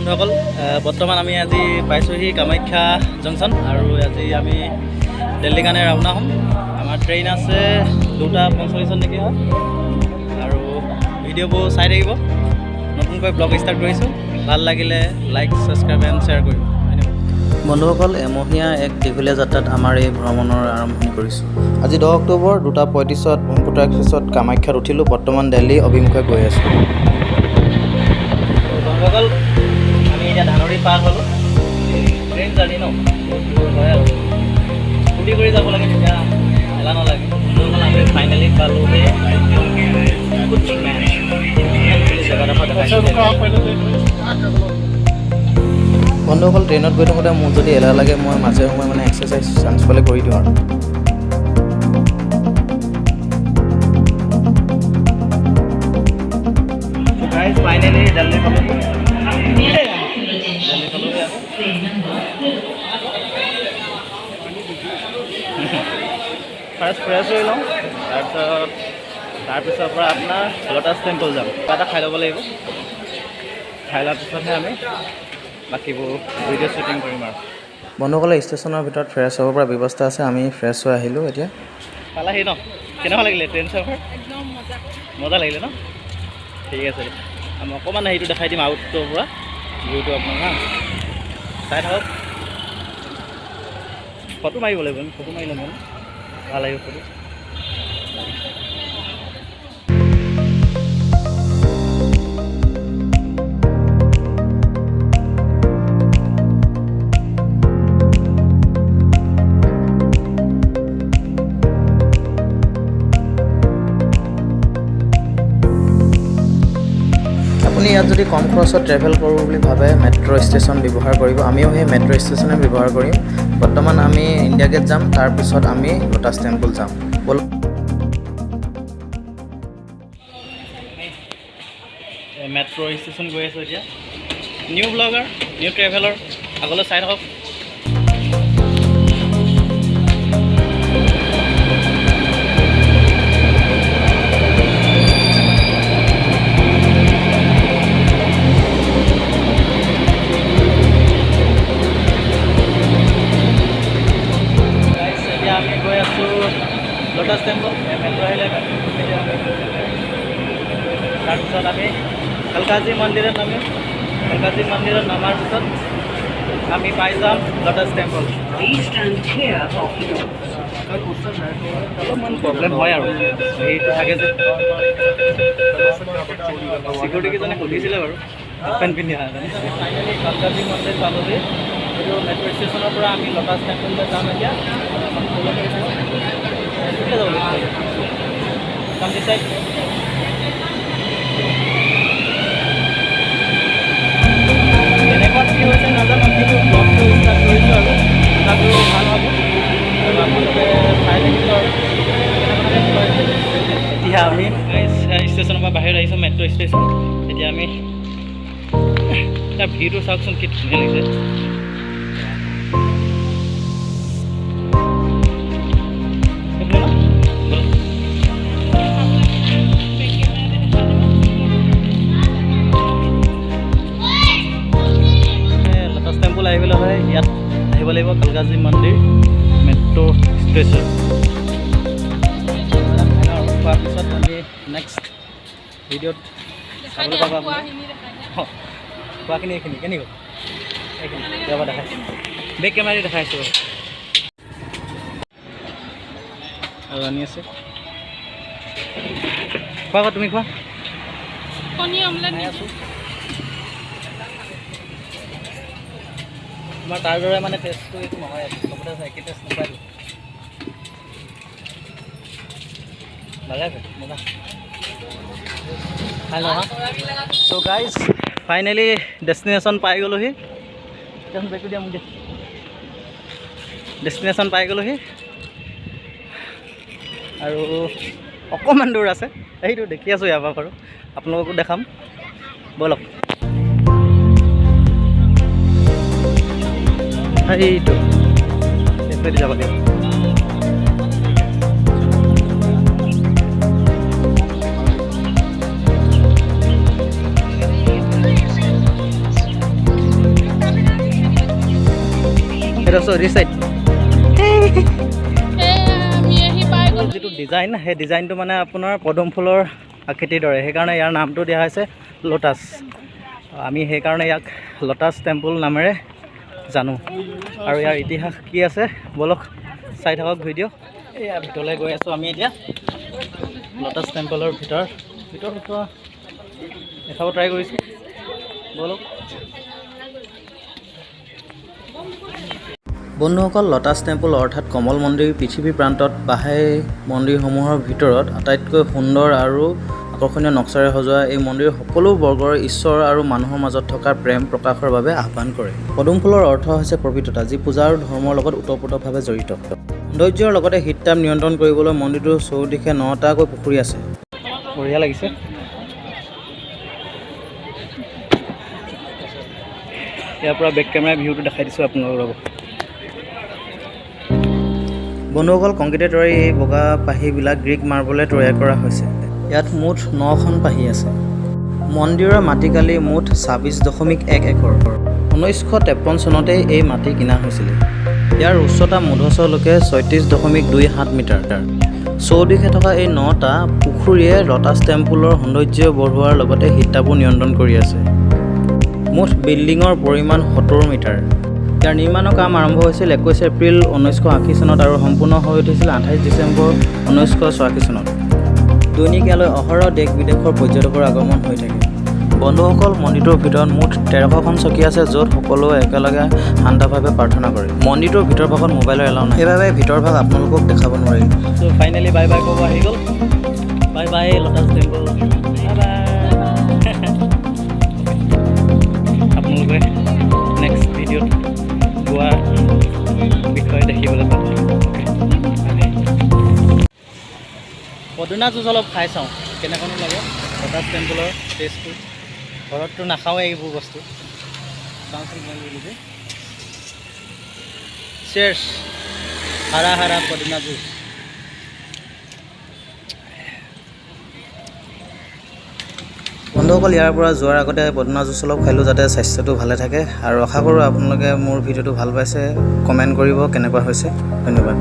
বন্ধুসকল বৰ্তমান আমি আজি পাইছোঁহি কামাখ্যা জংচন আৰু আজি আমি দিল্লীৰ কাৰণে ৰাওনা হ'ম। আমাৰ ট্ৰেইন আছে 2:45 নেকি হয় আৰু ভিডিঅ'বোৰ চাই থাকিব। নতুনকৈ ব্লগ ষ্টাৰ্ট কৰিছোঁ, ভাল লাগিলে লাইক ছাবস্ক্ৰাইব এণ্ড শ্বেয়াৰ কৰিব। বন্ধুসকল এমহীয়া এক দীঘলীয়া যাত্ৰাত আমাৰ এই ভ্ৰমণৰ আৰম্ভণি কৰিছোঁ। আজি 10 অক্টোবৰ 2:35 ব্ৰহ্মপুত্ৰ এক্সপ্ৰেছত কামাখ্যাত উঠিলোঁ। বৰ্তমান দিল্লী অভিমুখে গৈ আছোঁ। বন্ধুসকল আমি এতিয়া ধানৰি পাৰ হ'লোঁ। ট্ৰেইন জাৰ্ণি ন হয় আৰু স্কুটি কৰি যাব লাগে, তেতিয়া এলাহ নালাগে। বন্ধুসকল আমি ফাইনেলি পালোঁ বন্ধুসকল ট্ৰেইনত গৈ থাকোঁতে মোৰ যদি এলাহ লাগে মই মাজে সময়ে মানে এক্সাৰচাইজ চান্স পালে কৰি দিওঁ আৰু ফাইনেলি দিল্লী পালোঁ। ফাৰ্ষ্ট ফ্ৰেছ হৈ লওঁ, তাৰপিছৰ পৰা আপোনাৰ লোটাছ টেম্পল যাম। কিবা এটা খাই ল'ব লাগিব, খাই লোৱাৰ পিছতহে আমি বাকীবোৰ ভিডিঅ' শ্বুটিং কৰিম আৰু বন্ধুসকলে ষ্টেচনৰ ভিতৰত ফ্ৰেছ হ'ব পৰা ব্যৱস্থা আছে। আমি ফ্ৰেছ হৈ আহিলোঁ এতিয়া। পালাহি ন? কেনেকুৱা লাগিলে ট্ৰেইন চফৰ? মজা লাগিলে ন? ঠিক আছে, আমি অকণমান হেৰিটো দেখাই দিম আউটৰ পৰা ভিউটো আপোনাক হা, চাই থাকক। ফটো মাৰিব লাগিব, আমি ফটো মাৰি ল'ম মানে ভাল লাগিব ফটো। আপুনি ইয়াত যদি কম খৰচত ট্ৰেভেল কৰোঁ বুলি ভাবে মেট্ৰ' ষ্টেচন ব্যৱহাৰ কৰিব। আমিও সেই মেট্ৰ' ষ্টেচনে ব্যৱহাৰ কৰিম। বৰ্তমান আমি ইণ্ডিয়া গেট যাম, তাৰপিছত আমি লোটাছ টেম্পল যাম। মেট্ৰ' ষ্টেচন গৈ আছোঁ এতিয়া। নিউ ব্লগাৰ, নিউ ট্ৰেভেলাৰ, আগলৈ চাই থাকক। আমি গৈ আছোঁ লোটাছ টেম্পল। মেট্ৰ' আহিলে তাৰপিছত আমি কালকাজী মন্দিৰত নামিম। কালকাজী মন্দিৰত নামাৰ পিছত আমি পাই যাম লোটাছ টেম্পল। অলপমান প্ৰব্লেম হয় আৰু হেৰিটো থাকে যে চিকিউৰিটিকেইজনে সুধিছিলে বাৰু পেণ্ট পিন্ধি অহা কাৰণে। ফাইনেলি কালকাজী মন্দিৰ পালোহি। এইটো মেট্ৰ' ষ্টেচনৰ পৰা আমি লোটাছ টেম্পললৈ যাম এতিয়া। এনেকুৱা কি হৈছে নাজানো, কিন্তু ব্লগটো ষ্টাৰ্ট কৰিছোঁ আৰু তথাপিও ভাল হ'ব আৰু আপোনালোকে চাই থাকিব আৰু এতিয়া আমি ষ্টেচনৰ পৰা বাহিৰত আহিছোঁ, মেট্ৰ' ষ্টেচন। এতিয়া আমি তাৰ ভিউটো চাওকচোন কি ধুনীয়া লাগিছে। আহিবলৈ হয় ইয়াত আহিব লাগিব কালকাজী মন্দিৰ মেট্ৰ' ষ্টেচন। খোৱাৰ পিছত আমি নেক্সট ভিডিঅ'ত চাবলৈ পাব। খোৱাখিনি এইখিনি কেনি গ'ল? এইখিনি এবাৰ দেখাইছোঁ, বেক কেমেৰা দেখাইছোঁ আৰু আনি আছে। খোৱা আকৌ, তুমি খোৱা। কণী অমলেট আছোঁ তোমাৰ তাৰ দৰে মানে টেষ্টটো এইটো নহয়, চবতে একে টেষ্ট নাপায়। ভালে আছে, মজা খাই লওঁ হা। চ' গাইজ ফাইনেলি ডেষ্টিনেশ্যন পাই গ'লোহি। বেগটো দিয়া মোক দিয়া। ডেষ্টিনেশ্যন পাই গ'লোহি আৰু অকণমান দূৰ আছে, সেইটো দেখি আছোঁ ইয়াৰ পৰা বাৰু, আপোনালোককো দেখাম ব'লক। সেইটো এইফালে যাব লাগিব। এটা ৰিচ চাইড যিটো ডিজাইন সেই ডিজাইনটো মানে আপোনাৰ পদুম ফুলৰ আকৃতিৰ দৰে, সেইকাৰণে ইয়াৰ নামটো দিয়া হৈছে লোটাছ। আমি সেইকাৰণে ইয়াক লোটাছ টেম্পল নামেৰে জানো। আৰু ইয়াৰ ইতিহাস কি আছে বলক চাই থাকক ভিডিঅ'। এয়া ভিতৰলৈ গৈ আছোঁ আমি এতিয়া লোটাছ টেম্পলৰ ভিতৰত দেখাব ট্ৰাই কৰিছোঁ বলক। বন্ধুসকল, লোটাছ টেম্পল অৰ্থাৎ কমল মন্দিৰ পৃথিৱীৰ প্ৰান্তত বাহাই মন্দিৰসমূহৰ ভিতৰত আটাইতকৈ সুন্দৰ আৰু আকৰ্ষণীয় নক্সাৰে সজোৱা এই মন্দিৰ সকলো বৰ্গৰ ঈশ্বৰ আৰু মানুহৰ মাজত থকা প্ৰেম প্ৰকাশৰ বাবে আহ্বান কৰে। পদুম ফুলৰ অৰ্থ হৈছে পবিত্ৰতা, যি পূজা আৰু ধৰ্মৰ লগত ওতঃপ্ৰোতভাৱে জড়িত। সৌন্দৰ্যৰ লগতে শীততাপ নিয়ন্ত্ৰণ কৰিবলৈ মন্দিৰটোৰ চৌদিশে 9টাকৈ পুখুৰী আছে। বঢ়িয়া লাগিছে। ইয়াৰ পৰা বেক কেমেৰা ভিউটো দেখাই দিছোঁ আপোনালোকক। বন্ধুসকল, কংক্ৰিটেৰে তৈয়াৰী এই বগা পাহিবিলাক গ্ৰীক মাৰ্বলে তৈয়াৰ কৰা হৈছে। ইয়াত মুঠ 9খন পাহি আছে। মন্দিৰৰ মাটিকালি মুঠ 26.1 একৰ। 1953 চনতেই এই মাটি কিনা হৈছিলে। ইয়াৰ উচ্চতা মূধচলৈকে 36.27 মিটাৰ। চৌদিশে থকা এই 9টা পুখুৰীয়ে লোটাছ টেম্পলৰ সৌন্দৰ্য বঢ়োৱাৰ লগতে শীততাপো নিয়ন্ত্ৰণ কৰি আছে। মুঠ বিল্ডিঙৰ পৰিমাণ 70 মিটাৰ। ইয়াৰ নিৰ্মাণৰ কাম আৰম্ভ হৈছিল 21 এপ্ৰিল 1980 চনত আৰু সম্পূৰ্ণ হৈ উঠিছিল 28 ডিচেম্বৰ 1984 চনত। দৈনিক ইয়ালৈ অহৰহ দেশ বিদেশৰ পৰ্যটকৰ আগমন হৈ থাকে। বন্ধুসকল, মন্দিৰটোৰ ভিতৰত মুঠ 13খন চকী আছে, য'ত সকলোৱে একেলগে শান্তভাৱে প্ৰাৰ্থনা কৰে। মন্দিৰটোৰ ভিতৰ ভাগত মোবাইলৰ এলাউ নাই, সেইবাবে ভিতৰ ভাগ আপোনালোকক দেখাব নোৱাৰিম। চ' ফাইনেলি বাই বাই ক'ব আহি গ'ল। Bye bye lotus temple, bye bye. আপোনালোকে নেক্সট ভিডিঅ'ত গোৱাৰ বিষয়ে দেখিবলৈ পাব। পদিনা জুচ অলপ খাই চাওঁ কেনেকুৱানো লাগে লোটাছ টেম্পলৰ টেষ্টটো। ঘৰততো নাখাওঁৱে এইবোৰ বস্তু। চাওঁচোন বুলি চেয়াৰ্ছ। হাৰা হাৰা পদিনা জুচ। বন্ধুসকল, ইয়াৰ পৰা যোৱাৰ আগতে পদিনা জুচ অলপ খালোঁ যাতে স্বাস্থ্যটো ভালে থাকে। আৰু আশা কৰোঁ আপোনালোকে মোৰ ভিডিঅ'টো ভাল পাইছে। কমেণ্ট কৰিব কেনেকুৱা হৈছে। ধন্যবাদ।